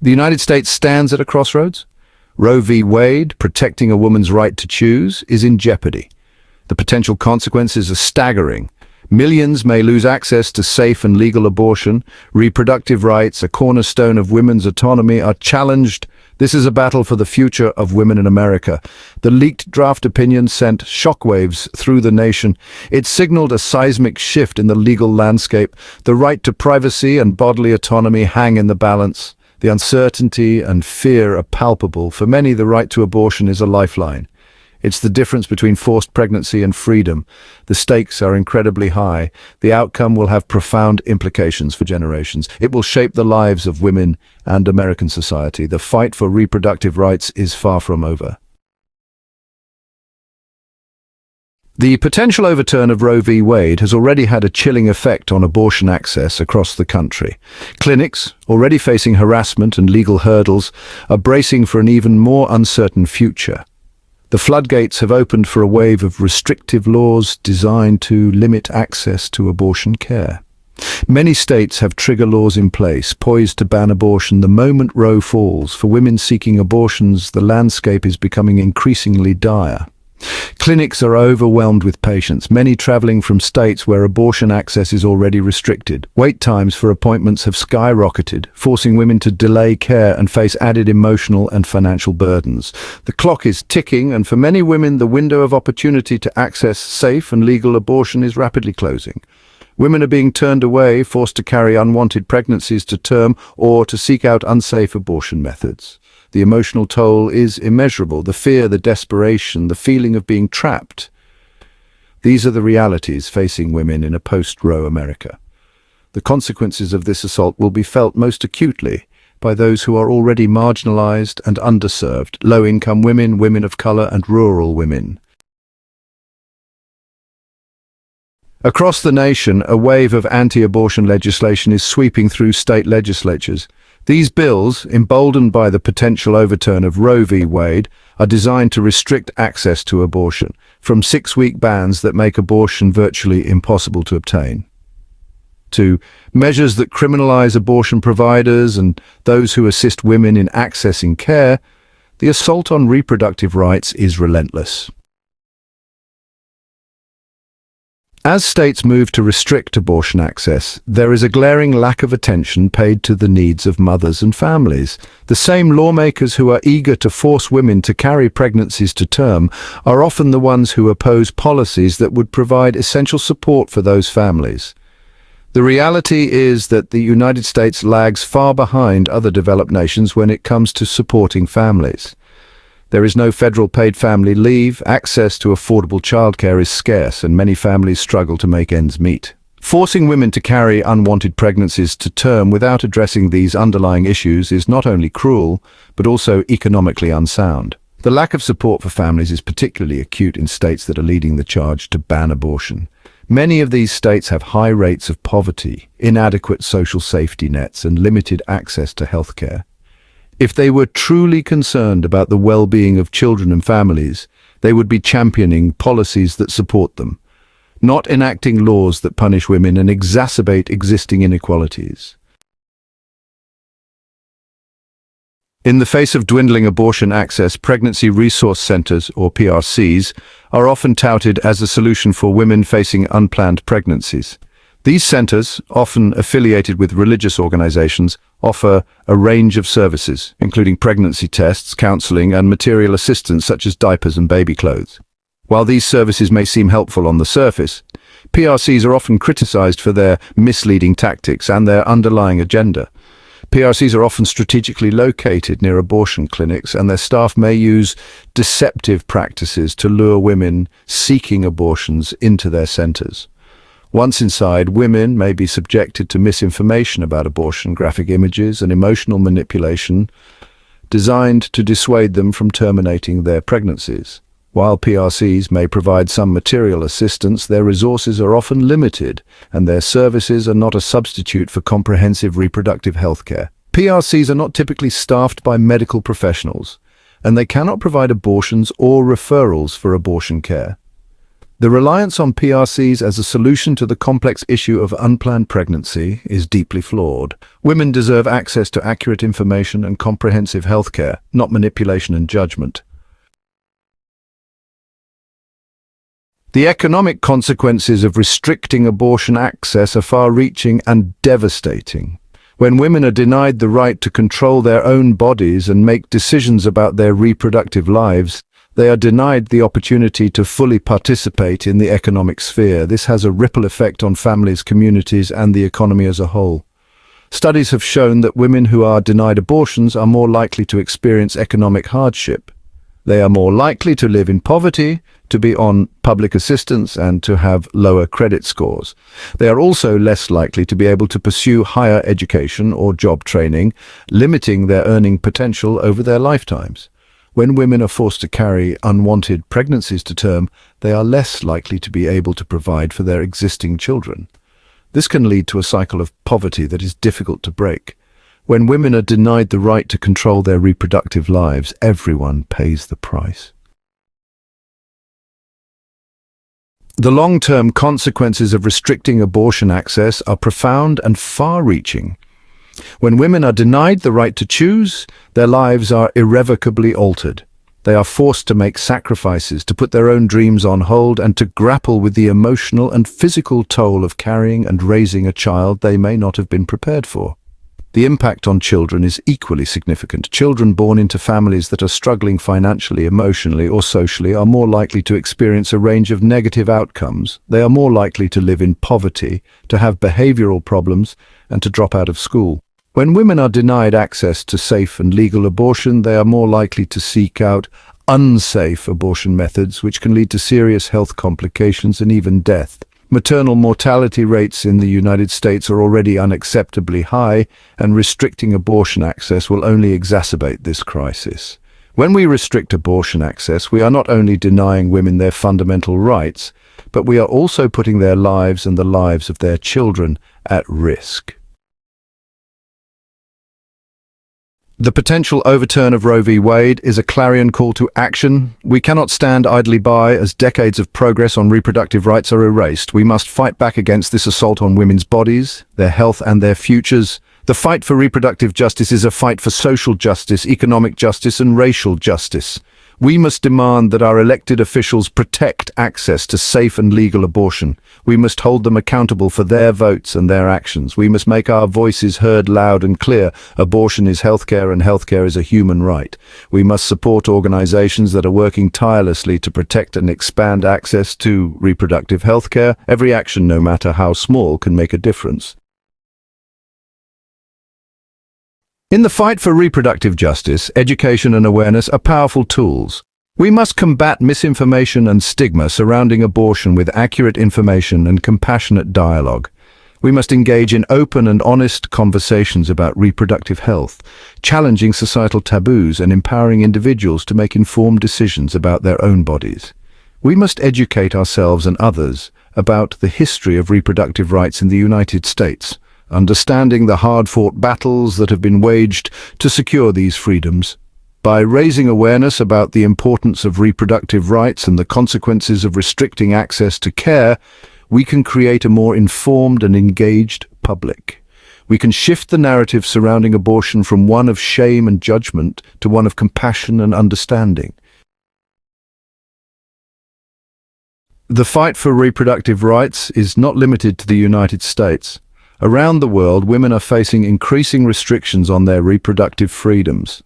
The United States stands at a crossroads. Roe v. Wade, protecting a woman's right to choose, is in jeopardy. The potential consequences are staggering. Millions may lose access to safe and legal abortion. Reproductive rights, a cornerstone of women's autonomy, are challenged. This is a battle for the future of women in America. The leaked draft opinion sent shockwaves through the nation. It signaled a seismic shift in the legal landscape. The right to privacy and bodily autonomy hang in the balance. The uncertainty and fear are palpable. For many, the right to abortion is a lifeline. It's the difference between forced pregnancy and freedom. The stakes are incredibly high. The outcome will have profound implications for generations. It will shape the lives of women and American society. The fight for reproductive rights is far from over. The potential overturn of Roe v. Wade has already had a chilling effect on abortion access across the country. Clinics, already facing harassment and legal hurdles, are bracing for an even more uncertain future. The floodgates have opened for a wave of restrictive laws designed to limit access to abortion care. Many states have trigger laws in place, poised to ban abortion the moment Roe falls. For women seeking abortions, the landscape is becoming increasingly dire. Clinics are overwhelmed with patients, many traveling from states where abortion access is already restricted. Wait times for appointments have skyrocketed, forcing women to delay care and face added emotional and financial burdens. The clock is ticking, and for many women, the window of opportunity to access safe and legal abortion is rapidly closing. Women are being turned away, forced to carry unwanted pregnancies to term, or to seek out unsafe abortion methods. The emotional toll is immeasurable. The fear, the desperation, the feeling of being trapped. These are the realities facing women in a post-Roe America. The consequences of this assault will be felt most acutely by those who are already marginalized and underserved: low-income women, women of color, and rural women. Across the nation, a wave of anti-abortion legislation is sweeping through state legislatures. These bills, emboldened by the potential overturn of Roe v. Wade, are designed to restrict access to abortion, from 6-week bans that make abortion virtually impossible to obtain, to measures that criminalize abortion providers and those who assist women in accessing care. The assault on reproductive rights is relentless. As states move to restrict abortion access, there is a glaring lack of attention paid to the needs of mothers and families. The same lawmakers who are eager to force women to carry pregnancies to term are often the ones who oppose policies that would provide essential support for those families. The reality is that the United States lags far behind other developed nations when it comes to supporting families. There is no federal paid family leave, access to affordable childcare is scarce, and many families struggle to make ends meet. Forcing women to carry unwanted pregnancies to term without addressing these underlying issues is not only cruel, but also economically unsound. The lack of support for families is particularly acute in states that are leading the charge to ban abortion. Many of these states have high rates of poverty, inadequate social safety nets, and limited access to health care. If they were truly concerned about the well-being of children and families, they would be championing policies that support them, not enacting laws that punish women and exacerbate existing inequalities. In the face of dwindling abortion access, pregnancy resource centers, or PRCs, are often touted as a solution for women facing unplanned pregnancies. These centers, often affiliated with religious organizations, offer a range of services, including pregnancy tests, counseling, and material assistance such as diapers and baby clothes. While these services may seem helpful on the surface, PRCs are often criticized for their misleading tactics and their underlying agenda. PRCs are often strategically located near abortion clinics, and their staff may use deceptive practices to lure women seeking abortions into their centers. Once inside, women may be subjected to misinformation about abortion, graphic images, and emotional manipulation designed to dissuade them from terminating their pregnancies. While PRCs may provide some material assistance, their resources are often limited, and their services are not a substitute for comprehensive reproductive health care. PRCs are not typically staffed by medical professionals, and they cannot provide abortions or referrals for abortion care. The reliance on PRCs as a solution to the complex issue of unplanned pregnancy is deeply flawed. Women deserve access to accurate information and comprehensive healthcare, not manipulation and judgment. The economic consequences of restricting abortion access are far-reaching and devastating. When women are denied the right to control their own bodies and make decisions about their reproductive lives, they are denied the opportunity to fully participate in the economic sphere. This has a ripple effect on families, communities, and the economy as a whole. Studies have shown that women who are denied abortions are more likely to experience economic hardship. They are more likely to live in poverty, to be on public assistance, and to have lower credit scores. They are also less likely to be able to pursue higher education or job training, limiting their earning potential over their lifetimes. When women are forced to carry unwanted pregnancies to term, they are less likely to be able to provide for their existing children. This can lead to a cycle of poverty that is difficult to break. When women are denied the right to control their reproductive lives, everyone pays the price. The long-term consequences of restricting abortion access are profound and far-reaching. When women are denied the right to choose, their lives are irrevocably altered. They are forced to make sacrifices, to put their own dreams on hold, and to grapple with the emotional and physical toll of carrying and raising a child they may not have been prepared for. The impact on children is equally significant. Children born into families that are struggling financially, emotionally, or socially are more likely to experience a range of negative outcomes. They are more likely to live in poverty, to have behavioral problems, and to drop out of school. When women are denied access to safe and legal abortion, they are more likely to seek out unsafe abortion methods, which can lead to serious health complications and even death. Maternal mortality rates in the United States are already unacceptably high, and restricting abortion access will only exacerbate this crisis. When we restrict abortion access, we are not only denying women their fundamental rights, but we are also putting their lives and the lives of their children at risk. The potential overturn of Roe v. Wade is a clarion call to action. We cannot stand idly by as decades of progress on reproductive rights are erased. We must fight back against this assault on women's bodies, their health, and their futures. The fight for reproductive justice is a fight for social justice, economic justice, and racial justice. We must demand that our elected officials protect access to safe and legal abortion. We must hold them accountable for their votes and their actions. We must make our voices heard loud and clear. Abortion is healthcare, and healthcare is a human right. We must support organizations that are working tirelessly to protect and expand access to reproductive healthcare. Every action, no matter how small, can make a difference. In the fight for reproductive justice, education and awareness are powerful tools. We must combat misinformation and stigma surrounding abortion with accurate information and compassionate dialogue. We must engage in open and honest conversations about reproductive health, challenging societal taboos and empowering individuals to make informed decisions about their own bodies. We must educate ourselves and others about the history of reproductive rights in the United States, understanding the hard-fought battles that have been waged to secure these freedoms. By raising awareness about the importance of reproductive rights and the consequences of restricting access to care, we can create a more informed and engaged public. We can shift the narrative surrounding abortion from one of shame and judgment to one of compassion and understanding. The fight for reproductive rights is not limited to the United States. Around the world, women are facing increasing restrictions on their reproductive freedoms.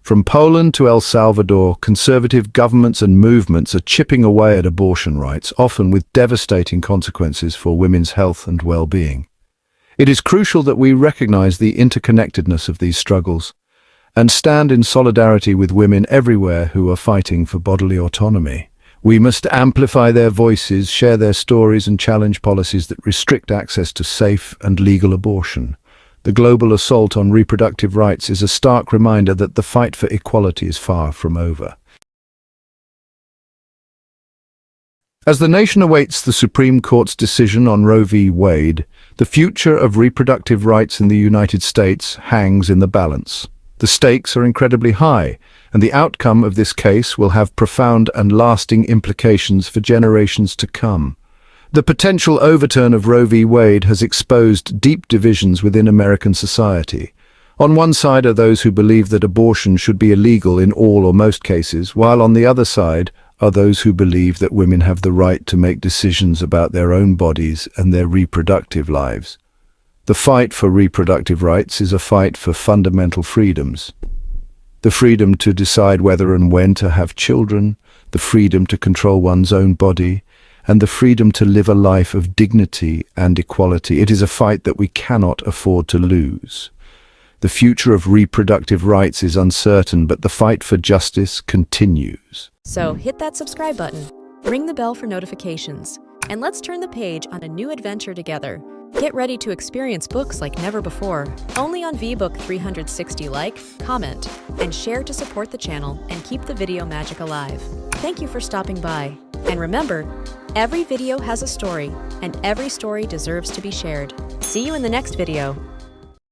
From Poland to El Salvador, conservative governments and movements are chipping away at abortion rights, often with devastating consequences for women's health and well-being. It is crucial that we recognize the interconnectedness of these struggles and stand in solidarity with women everywhere who are fighting for bodily autonomy. We must amplify their voices, share their stories, and challenge policies that restrict access to safe and legal abortion. The global assault on reproductive rights is a stark reminder that the fight for equality is far from over. As the nation awaits the Supreme Court's decision on Roe v. Wade, the future of reproductive rights in the United States hangs in the balance. The stakes are incredibly high, and the outcome of this case will have profound and lasting implications for generations to come. The potential overturn of Roe v. Wade has exposed deep divisions within American society. On one side are those who believe that abortion should be illegal in all or most cases, while on the other side are those who believe that women have the right to make decisions about their own bodies and their reproductive lives. The fight for reproductive rights is a fight for fundamental freedoms. The freedom to decide whether and when to have children, the freedom to control one's own body, and the freedom to live a life of dignity and equality. It is a fight that we cannot afford to lose. The future of reproductive rights is uncertain, but the fight for justice continues. So hit that subscribe button, ring the bell for notifications, and let's turn the page on a new adventure together. Get ready to experience books like never before, only on VBook 360. Like, comment, and share to support the channel and keep the video magic alive. Thank you for stopping by. And remember, every video has a story, and every story deserves to be shared. See you in the next video.